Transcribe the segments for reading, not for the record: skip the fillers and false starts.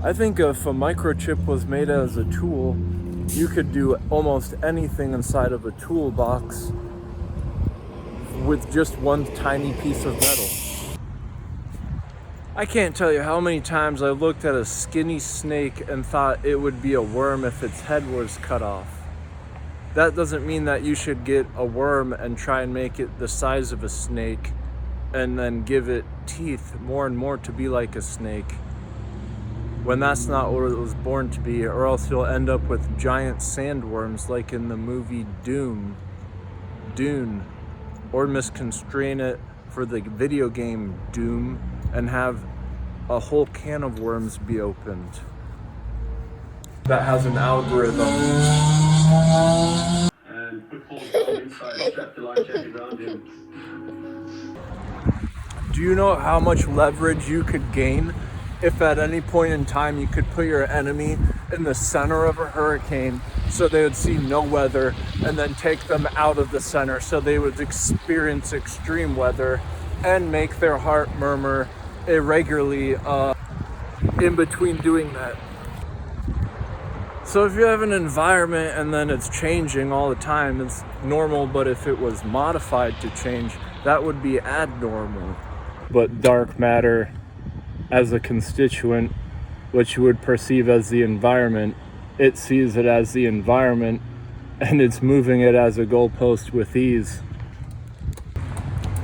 I think if a microchip was made as a tool, you could do almost anything inside of a toolbox with just one tiny piece of metal. I can't tell you how many times I looked at a skinny snake and thought it would be a worm if its head was cut off. That doesn't mean that you should get a worm and try and make it the size of a snake and then give it teeth more and more to be like a snake, when that's not what it was born to be, or else you'll end up with giant sandworms like in the movie Dune, or misconstrain it for the video game Doom and have a whole can of worms be opened. That has an algorithm. And put Paul's dog inside, strap the life jacket around him. Do you know how much leverage you could gain if at any point in time you could put your enemy in the center of a hurricane so they would see no weather, and then take them out of the center so they would experience extreme weather and make their heart murmur irregularly in between doing that? So if you have an environment and then it's changing all the time, it's normal, but if it was modified to change, that would be abnormal. But dark matter as a constituent, which you would perceive as the environment, it sees it as the environment and it's moving it as a goalpost with ease.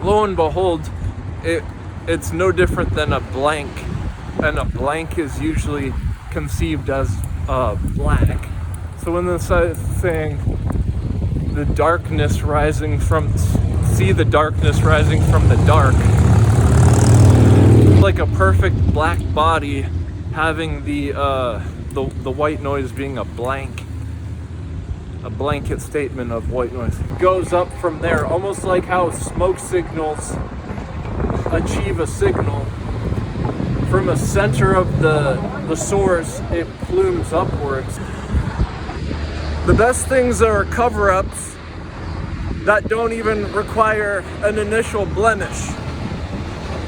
Lo and behold, it's no different than a blank, and a blank is usually conceived as black. So when this is saying the darkness rising from, see the darkness rising from the dark, like a perfect black body having the white noise being a blanket statement of white noise. It goes up from there, almost like how smoke signals achieve a signal. From the center of the source, it plumes upwards. The best things are cover-ups that don't even require an initial blemish.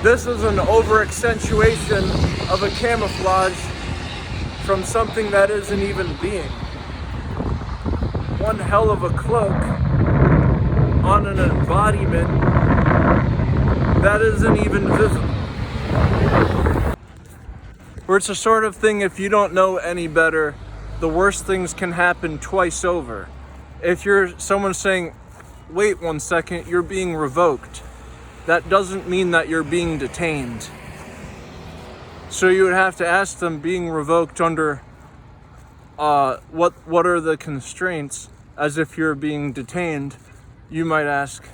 This is an over-accentuation of a camouflage from something that isn't even being. One hell of a cloak on an embodiment that isn't even visible. Where it's a sort of thing, if you don't know any better, the worst things can happen twice over. If you're someone saying, wait 1 second, you're being revoked, that doesn't mean that you're being detained. So you would have to ask them, being revoked under what are the constraints? As if you're being detained, you might ask,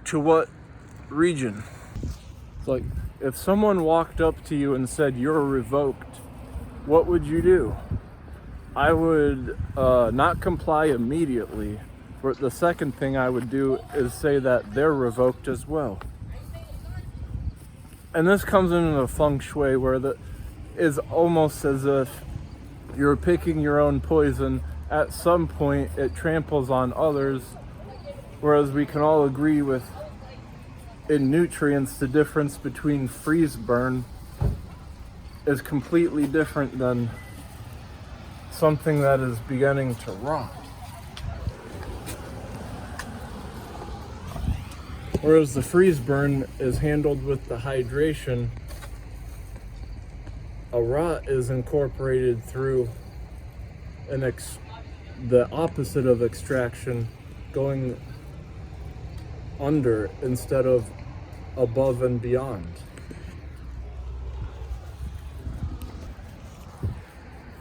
to what region? It's like, if someone walked up to you and said you're revoked, what would you do? I would not comply immediately. But the second thing I would do is say that they're revoked as well. And this comes into the feng shui, where is almost as if you're picking your own poison. At some point it tramples on others, whereas we can all agree with, in nutrients, the difference between freeze burn is completely different than something that is beginning to rot. Whereas the freeze burn is handled with the hydration, a rot is incorporated through the opposite of extraction, going under instead of above and beyond.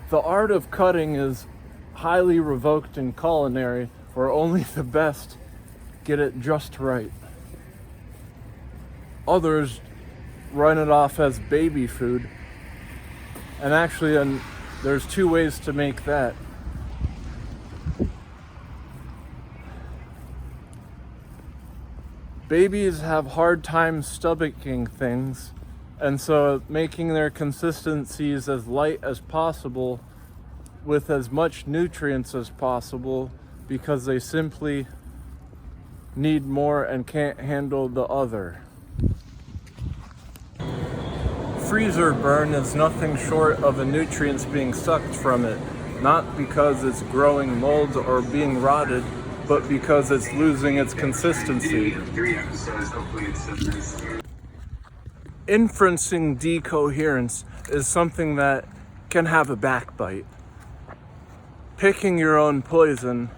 The art of cutting is highly revoked in culinary, where only the best get it just right. Others run it off as baby food, and actually there's two ways to make that. Babies have hard time stomaching things, and so making their consistencies as light as possible with as much nutrients as possible, because they simply need more and can't handle the other. freezer burn is nothing short of the nutrients being sucked from it, not because it's growing mold or being rotted, but because it's losing its consistency. Inferencing decoherence is something that can have a backbite. Picking your own poison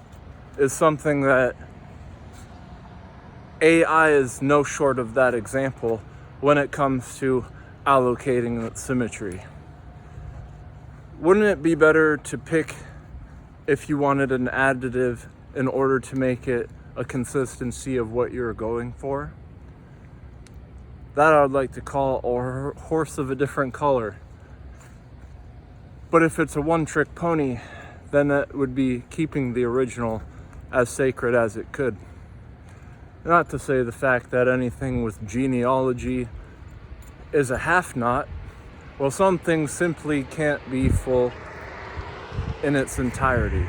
is something that AI is no short of that example when it comes to allocating symmetry. Wouldn't it be better to pick, if you wanted an additive in order to make it a consistency of what you're going for? That I would like to call a horse of a different color. But if it's a one-trick pony, then that would be keeping the original as sacred as it could. Not to say the fact that anything with genealogy is a half-knot. Well, some things simply can't be full in its entirety.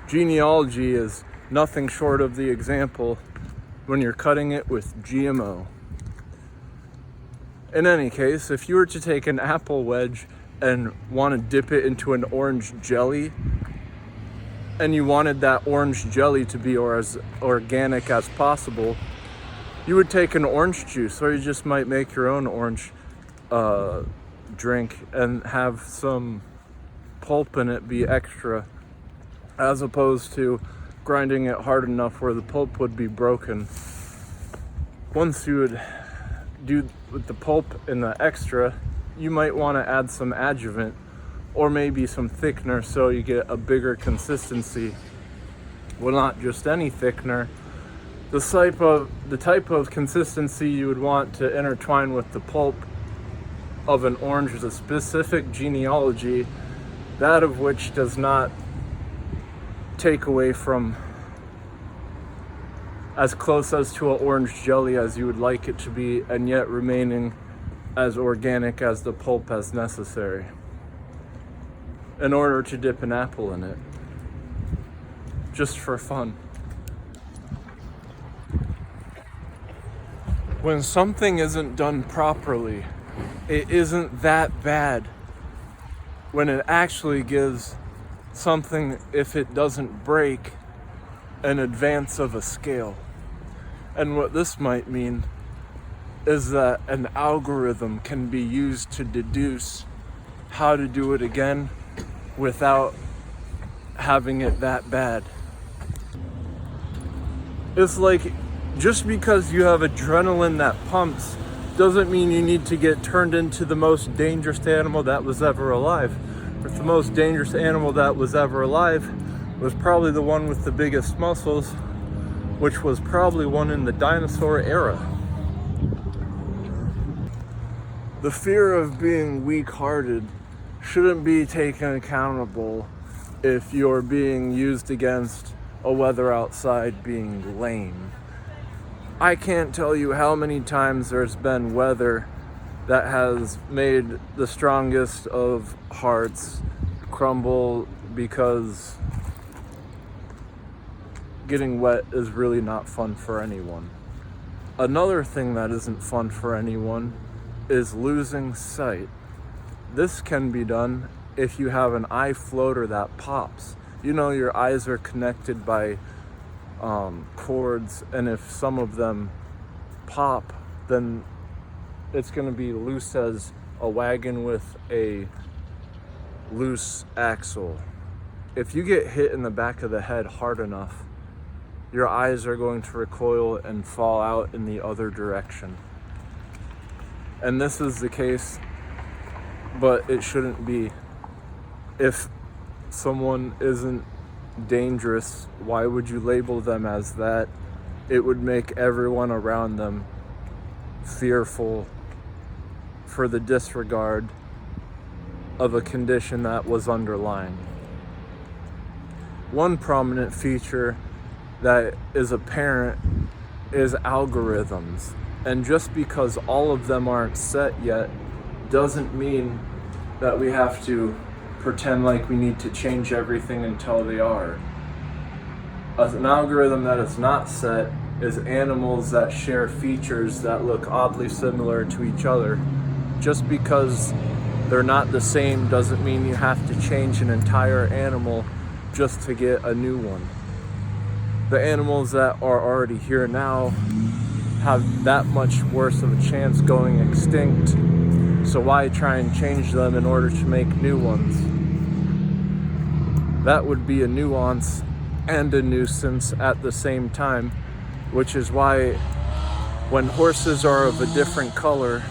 Genealogy is nothing short of the example when you're cutting it with GMO. In any case, if you were to take an apple wedge and want to dip it into an orange jelly, and you wanted that orange jelly to be as organic as possible, you would take an orange juice, or you just might make your own orange drink and have some pulp in it be extra, as opposed to grinding it hard enough where the pulp would be broken. Once you would do with the pulp and the extra, you might want to add some adjuvant or maybe some thickener so you get a bigger consistency. Well, not just any thickener. The type of consistency you would want to intertwine with the pulp of an orange is a specific genealogy, that of which does not take away from as close as to an orange jelly as you would like it to be, and yet remaining as organic as the pulp as necessary in order to dip an apple in it, just for fun. When something isn't done properly, it isn't that bad when it actually gives something, if it doesn't break, an advance of a scale. And what this might mean is that an algorithm can be used to deduce how to do it again without having it that bad. It's like, just because you have adrenaline that pumps doesn't mean you need to get turned into the most dangerous animal that was ever alive. If the most dangerous animal that was ever alive was probably the one with the biggest muscles, which was probably one in the dinosaur era. The fear of being weak-hearted shouldn't be taken accountable if you're being used against a weather outside being lame. I can't tell you how many times there's been weather that has made the strongest of hearts crumble because getting wet is really not fun for anyone. Another thing that isn't fun for anyone is losing sight. This can be done if you have an eye floater that pops. You know, your eyes are connected by cords, and if some of them pop, then it's going to be loose as a wagon with a loose axle. If you get hit in the back of the head hard enough, your eyes are going to recoil and fall out in the other direction. And this is the case, but it shouldn't be. If someone isn't dangerous, why would you label them as that? It would make everyone around them fearful for the disregard of a condition that was underlying. One prominent feature that is apparent is algorithms. And just because all of them aren't set yet doesn't mean that we have to pretend like we need to change everything until they are. An algorithm that is not set is animals that share features that look oddly similar to each other, Just because they're not the same doesn't mean you have to change an entire animal just to get a new one. The animals that are already here now have that much worse of a chance going extinct, so why try and change them in order to make new ones? That would be a nuance and a nuisance at the same time, which is why when horses are of a different color,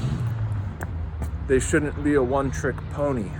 they shouldn't be a one-trick pony.